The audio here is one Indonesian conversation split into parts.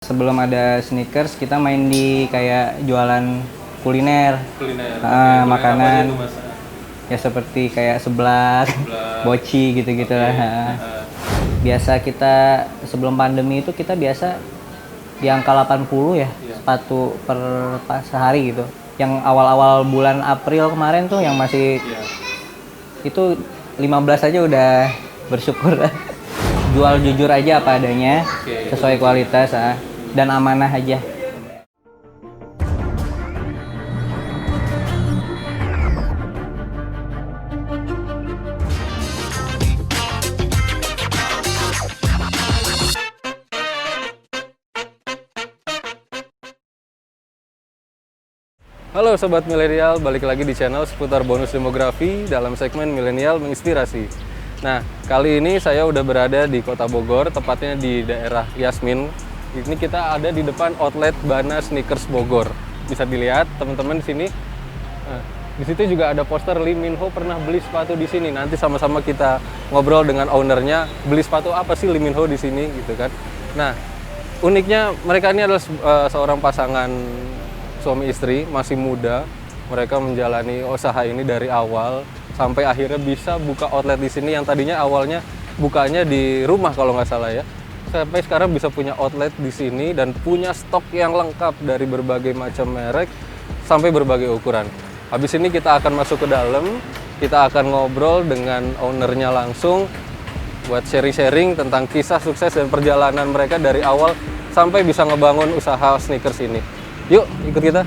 Sebelum ada sneakers, kita main di kayak jualan kuliner, makanan, ya seperti kayak seblak, boci gitu-gitu lah. Biasa kita sebelum pandemi itu kita biasa di angka 80 ya, sepatu per sehari gitu. Yang awal-awal bulan April kemarin tuh yang masih itu 15 aja udah bersyukur. Jual jujur aja apa adanya, sesuai kualitas dan amanah aja. Halo Sobat Milenial, balik lagi di channel seputar bonus demografi dalam segmen Milenial Menginspirasi. Nah, kali ini saya udah berada di Kota Bogor, tepatnya di daerah Yasmin. Ini kita ada di depan outlet Bana Sneakers Bogor. Bisa dilihat teman-teman di sini. Nah, di situ juga ada poster Lee Min Ho pernah beli sepatu di sini. Nanti sama-sama kita ngobrol dengan ownernya, beli sepatu apa sih Lee Min Ho di sini gitu kan. Nah, uniknya mereka ini adalah seorang pasangan suami istri, masih muda. Mereka menjalani usaha ini dari awal sampai akhirnya bisa buka outlet di sini yang tadinya awalnya bukanya di rumah kalau nggak salah ya. Sampai sekarang bisa punya outlet di sini dan punya stok yang lengkap dari berbagai macam merek sampai berbagai ukuran. Habis ini kita akan masuk ke dalam, kita akan ngobrol dengan ownernya langsung buat sharing-sharing tentang kisah sukses dan perjalanan mereka dari awal sampai bisa ngebangun usaha sneakers ini. Yuk, ikut kita.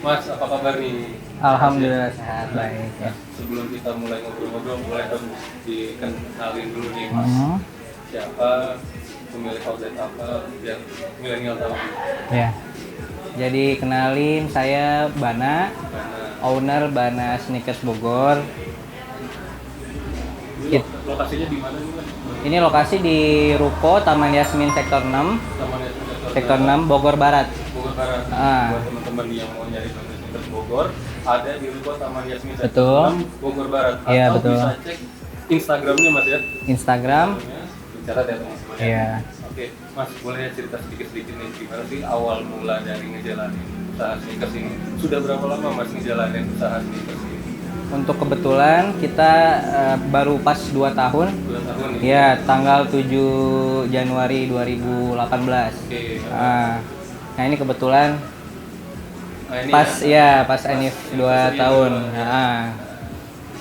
Mas, apa kabar nih? Alhamdulillah sehat, baik ya. Sebelum kita mulai ngobrol-ngobrol, boleh dong dikenalin dulu nih Mas. Siapa, pemilik outlet apa, biar milenial tahu. Ya. Jadi kenalin, saya Bana, owner Bana Sneakers Bogor. Lokasinya di mana nih Mas? Ini lokasi di Ruko Taman Yasmin Sektor 6, Taman Sektor 6 Bogor Barat. Bogor Barat. Buat teman-teman yang mau nyari sneakers Bogor, ada di Ruko Taman Yasmin Sektor 6 Bogor Barat. Iya, atau betul. bisa cek Instagramnya Mas ya. Instagram. Bicara dari teman-teman. Iya. Oke, Mas, boleh cerita sedikit-sedikit nih gimana sih awal mula dari ngejalanin usaha sneakers ini? Sudah berapa lama Mas ngejalanin usaha sneakers ini? Untuk kebetulan kita baru pas 2 tahun. 2 tahun nih? Ya, tanggal 7 Januari 2018. Oke. Nah, ini kebetulan Ini pas ya? pas Anif 2 tahun.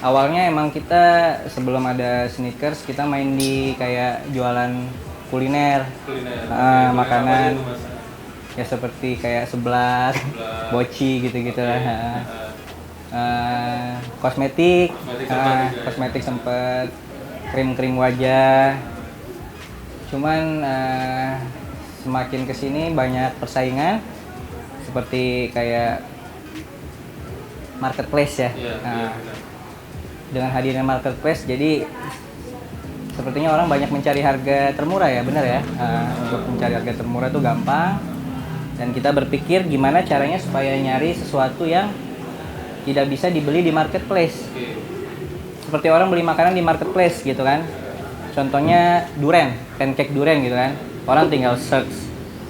Awalnya emang kita sebelum ada sneakers kita main di kayak jualan kuliner, makanan, ya seperti kayak seblak, boci gitu-gitu lah. Kosmetik sempet, krim wajah. Cuman semakin kesini banyak persaingan seperti kayak marketplace ya. Dengan hadirnya marketplace, jadi sepertinya orang banyak mencari harga termurah ya, benar ya. Untuk mencari harga termurah itu gampang, dan kita berpikir gimana caranya supaya nyari sesuatu yang tidak bisa dibeli di marketplace. Seperti orang beli makanan di marketplace gitu kan. Contohnya durian, pancake durian gitu kan. Orang tinggal search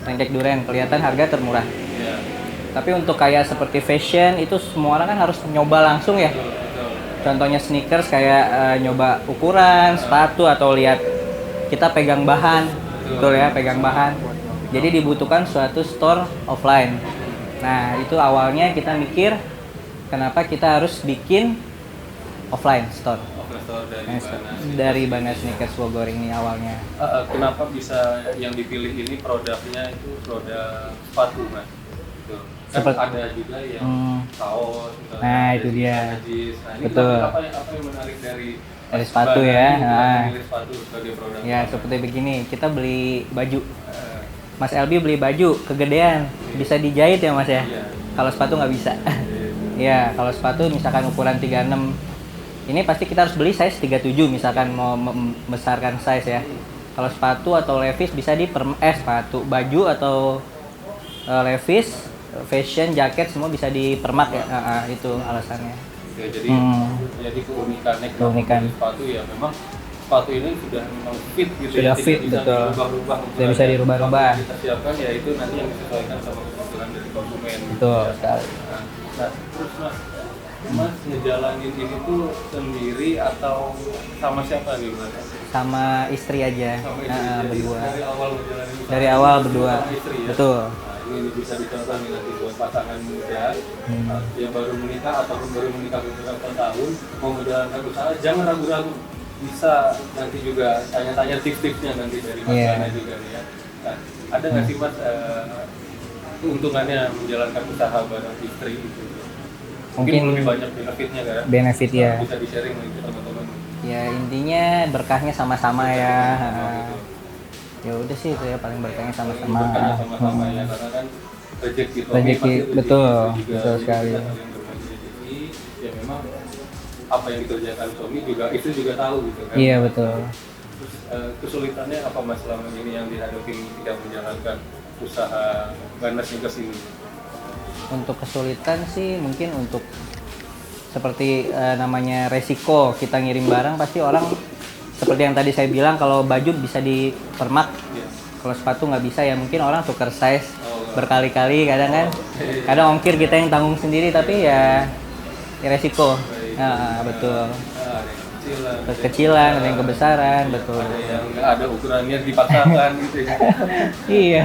pancake durian, kelihatan harga termurah. Tapi untuk kayak seperti fashion itu semua orang kan harus nyoba langsung ya. Contohnya sneakers kayak nyoba ukuran sepatu atau lihat kita pegang bahan, betul ya, pegang bahan. Jadi dibutuhkan suatu store offline. Nah, itu awalnya kita mikir kenapa kita harus bikin offline store. Offline store dari Nah, mana? dari Banas Sneakers Bogor ini awalnya. Kenapa bisa yang dipilih ini produknya itu produk sepatu mas? Gitu. Kan Seperti- ada juga yang kaos, misalnya Nah, ada itu juga dia. jeans. Nah, ini Betul. apa yang menarik dari Sepatu Banas ya. ini Nah. memilih sepatu sebagai produk? Ya seperti begini, kita beli baju. Mas Elbi beli baju kegedean, bisa dijahit ya mas ya? Iya. Kalau sepatu nggak bisa. Ya, kalau sepatu misalkan ukuran 36, ini pasti kita harus beli size 37 misalkan mau membesarkan size ya. Kalau sepatu atau levis bisa sepatu, baju atau levis, fashion, jaket semua bisa dipermak ya. Itu alasannya. Ya, jadi jadi keunikannya kenapa Keunikan. beli sepatu ya memang sepatu ini sudah memang fit gitu Sudah ya, fit, tidak bisa betul. dirubah-rubah Tidak bisa dirubah-rubah. Apa yang kita siapkan ya itu nanti yang disesuaikan sama kebutuhan dari konsumen gitu Betul ya. sekali. Nah, terus mas ngejalanin ini tuh sendiri atau sama siapa nih mas? Sama istri aja, Sama istri. Jadi berdua. dari awal ngejalanin usaha Dari awal sama berdua, istri ya? betul. Nah, ini bisa dicontoh nih nanti buat pasangan muda yang baru menikah ataupun baru menikah beberapa tahun mau menjalankan usaha, jangan ragu-ragu, bisa nanti juga tanya-tanya tips-tipsnya nanti dari Mas Gana juga nih ya. Nah, ada nggak sih mas keuntungannya menjalankan usaha bareng istri itu? Mungkin lebih banyak benefitnya kan? Benefit ya. Bisa di-sharing nih ke teman-teman. Ya intinya berkahnya sama-sama ya. Ya udah sih itu ya paling berkahnya sama-sama. Berkahnya sama-sama ya, karena kan rezeki suami Rezeki, pasti rezeki betul, istri juga. betul Jadi sekali. kita saling berbagi rezeki, ya memang apa yang dikerjakan suami juga istri juga tahu gitu kan. Iya betul. Terus kesulitannya apa mas selama ini yang dihadapi ketika menjalankan usaha Banas Sneakers ini? Untuk kesulitan sih mungkin untuk seperti namanya resiko kita ngirim barang pasti orang seperti yang tadi saya bilang kalau baju bisa dipermak, Iya. kalau sepatu nggak bisa ya mungkin orang tuker size berkali-kali kadang kan, kadang ongkir kita yang tanggung sendiri tapi ya resiko. Betul. Ada yang kecilan, Kekecilan, ada yang kebesaran, betul. ada yang nggak ada ukurannya dipaksakan gitu ya. Iya,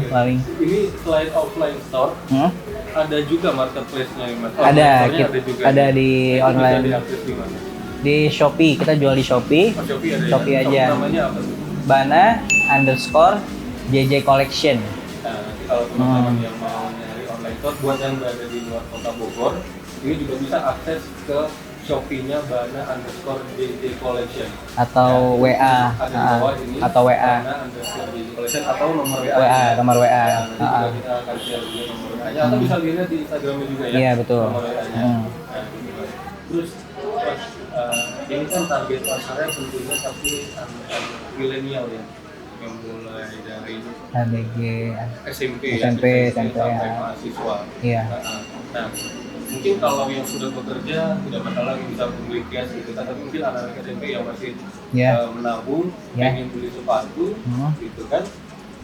paling. Ini selain offline store, Hmm? ada juga marketplace-nya nih mas. Ada, Store-nya juga ada nih. di Itu online. Bisa diakses di mana? Di Shopee, kita jual di Shopee. Oh, Shopee ada Shopee ya? aja. Namanya apa tuh? Bana_JJ Collection. Nah, nanti kalau teman-teman yang mau nyari online store buat yang berada di luar kota Bogor, ini juga bisa akses ke Shopee-nya Bana_JJ Collection. Atau WA. Ada di bawah ini. Atau WA. Bana_JJ Collection atau nomor WA. WA, nomor WA. Nah, nanti juga kita akan share juga nomor WA-nya atau bisa dilihat di Instagramnya juga ya. Iya, betul. Nomor WA-nya. Nah, gitu. Terus ini kan target pasarnya tentunya tapi anak milenial ya, yang mulai dari ABG. SMP, SMP, sampai ya. mahasiswa. Iya. Nah, mungkin kalau yang sudah bekerja tidak masalah yang bisa membeli cash gitu, tapi mungkin anak-anak SMP yang masih Iya. menabung, Iya. pengen beli sepatu, gitu kan,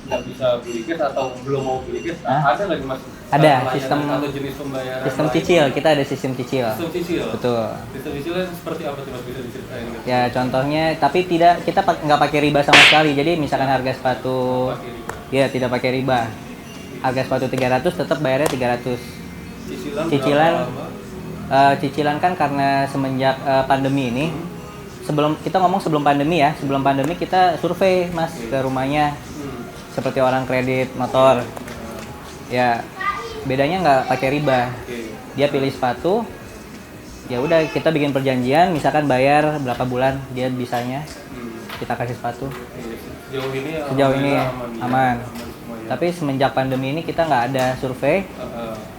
nggak bisa beli cash atau belum mau beli cash, ada nggak nih mas? Ada, Layanan sistem atau jenis pembayaran? Sistem lain? cicil, kita ada sistem cicil. Sistem cicil. Betul. Sistem cicilnya seperti apa tuh mas, bisa diceritain? Gitu? Ya contohnya, tapi tidak kita nggak pakai riba sama sekali. Jadi misalkan harga sepatu, Pakai riba. ya tidak pakai riba. Harga sepatu 300 tetap bayarnya 300. Cicilan, Cicilan, berapa lama? cicilan kan karena semenjak pandemi ini, kita ngomong sebelum pandemi ya, sebelum pandemi kita survei mas ke rumahnya, seperti orang kredit motor, ya bedanya nggak pakai riba. Oke. Dia pilih sepatu, ya udah kita bikin perjanjian, misalkan bayar berapa bulan dia bisanya, kita kasih sepatu. Sejauh ini Sejauh ini alhamdulillah aman. semua ya. Tapi semenjak pandemi ini kita nggak ada survei,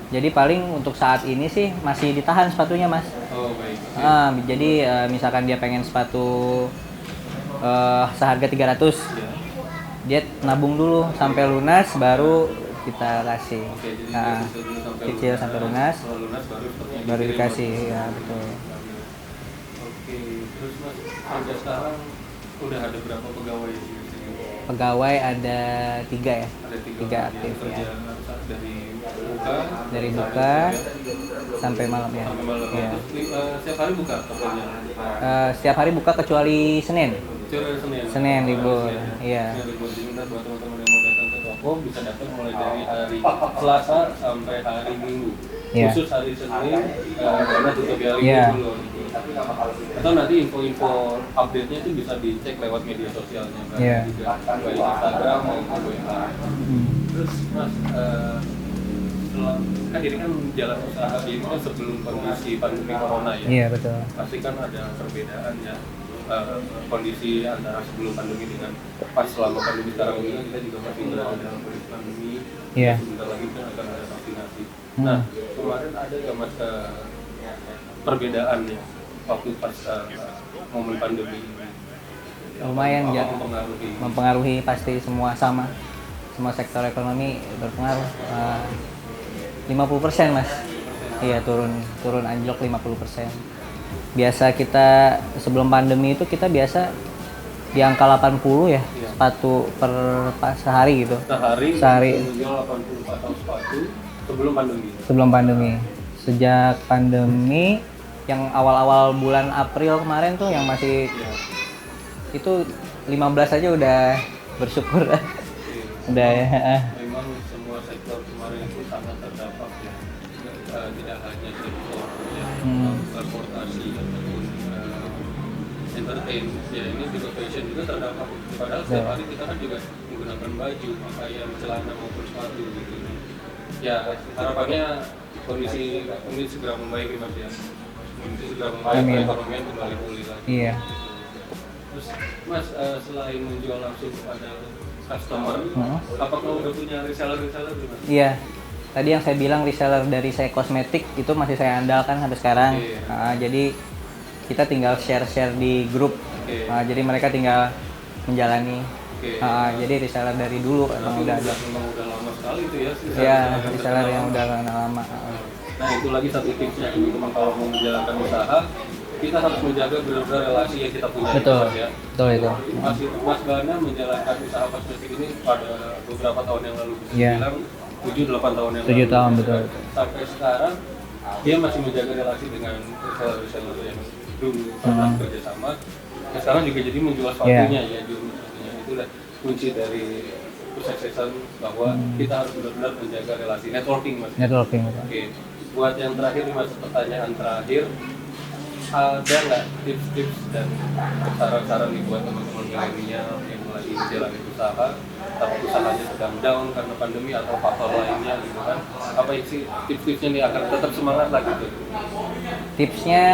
jadi paling untuk saat ini sih masih ditahan sepatunya mas. Oh baik. Jadi misalkan dia pengen sepatu seharga 300, Ya. dia nabung dulu sampai lunas baru kita kasih. Oke, jadi Nah, cicil dulu cicil sampai lunas, Kalau lunas baru sepertinya baru dikirim, dikasih, Mas. ya betul. Oke, terus mas sampai sekarang udah ada berapa pegawai di sini? Pegawai ada 3 ya, Ada 3 tiga orang aktif yang kerja ya. dari buka Dari buka sampai malam ya. sampai malam. Iya. Terus setiap hari buka kerjanya? Setiap hari buka kecuali Senin. Kecuali hari Senin. Senin libur, iya. Senin libur. Jadi ntar buat teman-teman yang mau datang ke toko bisa datang mulai dari hari Selasa sampai hari Minggu. Iya. Khusus hari Senin karena tutup hari Iya. Minggu dulu. Atau nanti info-info update-nya itu bisa dicek lewat media sosialnya kan, Iya. juga baik Instagram maupun WA. Terus Mas, kan ini kan jalan usaha ini kan sebelum kondisi pandemi corona ya. Iya betul. Pasti kan ada perbedaan ya, kondisi antara sebelum pandemi dengan pas selama pandemi sekarang ini. Kita juga masih berada dalam kondisi pandemi. Iya. Sebentar lagi kan akan ada vaksinasi. Nah, kemarin ada nggak Mas perbedaannya waktu pas momen pandemi ini? Lumayan ya, mempengaruhi pasti semua sektor ekonomi berpengaruh. 50% Mas. Iya, turun anjlok 50%. Biasa kita sebelum pandemi itu kita biasa di angka 80 ya, sepatu per sehari gitu. Sehari menjual 80 atau sepatu sebelum pandemi. Sejak pandemi yang awal-awal bulan April kemarin tuh yang masih itu 15 aja udah bersyukur. Udah ya. Memang semua sektor kemarin itu sangat terdampak ya, tidak hanya sektor transportasi ataupun entertain ya, ini juga fashion juga terdampak. Padahal setiap hari kita kan juga menggunakan baju, pakaian, celana maupun sepatu gitu. Ya harapannya kondisi segera membaik Mas ya. Kondisi segera membaik, perekonomian kembali pulih lagi. Iya. Terus Mas, selain menjual langsung kepada customer, apakah udah punya reseller Mas? Iya. Tadi yang saya bilang reseller dari saya kosmetik itu masih saya andalkan sampai sekarang. Jadi kita tinggal share di grup. Jadi mereka tinggal menjalani. Jadi reseller dari dulu emang udah ada. Memang udah lama sekali itu ya. Iya, reseller yang udah lama. Nah itu lagi satu tipsnya teman-teman, kalau mau menjalankan usaha, kita harus menjaga benar-benar relasi yang kita punya. Betul. Ya. Betul itu. Mas Bana menjalankan usaha kosmetik ini pada beberapa tahun yang lalu, bisa bilang 7-8 tahun yang lalu. 7 tahun betul. Sampai sekarang dia masih menjaga relasi dengan reseller yang dulu pernah kerjasama. Nah, sekarang juga jadi menjual sepatunya ya, itulah kunci dari kesuksesan, bahwa kita harus benar-benar menjaga relasi, networking Mas. Networking. Oke. Buat yang terakhir Mas, pertanyaan terakhir, ada nggak tips-tips dan saran-saran nih buat teman-teman milenial yang lagi menjalani usaha tapi usahanya sedang down karena pandemi atau faktor lainnya gitu kan? Apa sih tips-tipsnya nih agar tetap semangat lah gitu? Tipsnya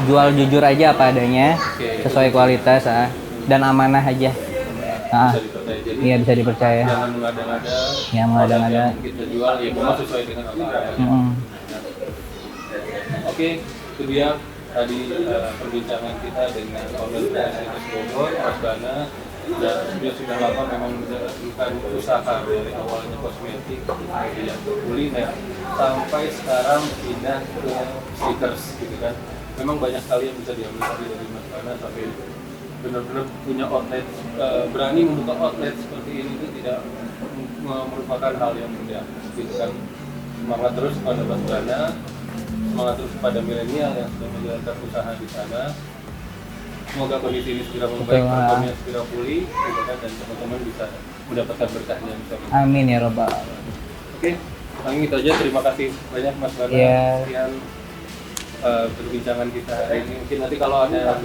jual jujur aja apa adanya, sesuai kualitas dan amanah aja. Bisa dipercaya. Jadi iya, bisa dipercaya. Jangan mengada-ngada. Ya, mengada-ngada. Yang kita jual ya memang sesuai dengan apa adanya. Oke, itu dia tadi perbincangan kita dengan owner Universitas Bogor, Mas Bana. Dan dia sudah lama memang menjalankan usaha dari awalnya kosmetik, kemudian kuliner, sampai sekarang pindah ke sneakers gitu kan. Memang banyak sekali yang bisa diambil dari Mas Bana, sampai benar-benar punya outlet, berani membuka outlet seperti ini itu tidak merupakan hal yang mudah gitu kan. Semangat terus kepada Mas Bana, semangat terus kepada milenial yang sudah menjalankan usaha di sana. Semoga kondisi ini segera membaik, perekonomian segera pulih, gitu kan, dan teman-teman bisa mendapatkan berkahnya. Amin ya robbal. Oke, paling itu aja. Terima kasih banyak Mas Bana. Sekian perbincangan kita hari ini. Mungkin nanti kalau ada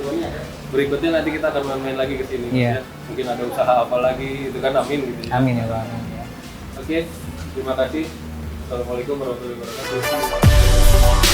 berikutnya nanti kita akan main lagi ke sini. Ya. Mungkin ada usaha apa lagi, itu kan, amin gitu ya. Amin ya Bang. Oke, terima kasih. Assalamualaikum warahmatullahi wabarakatuh.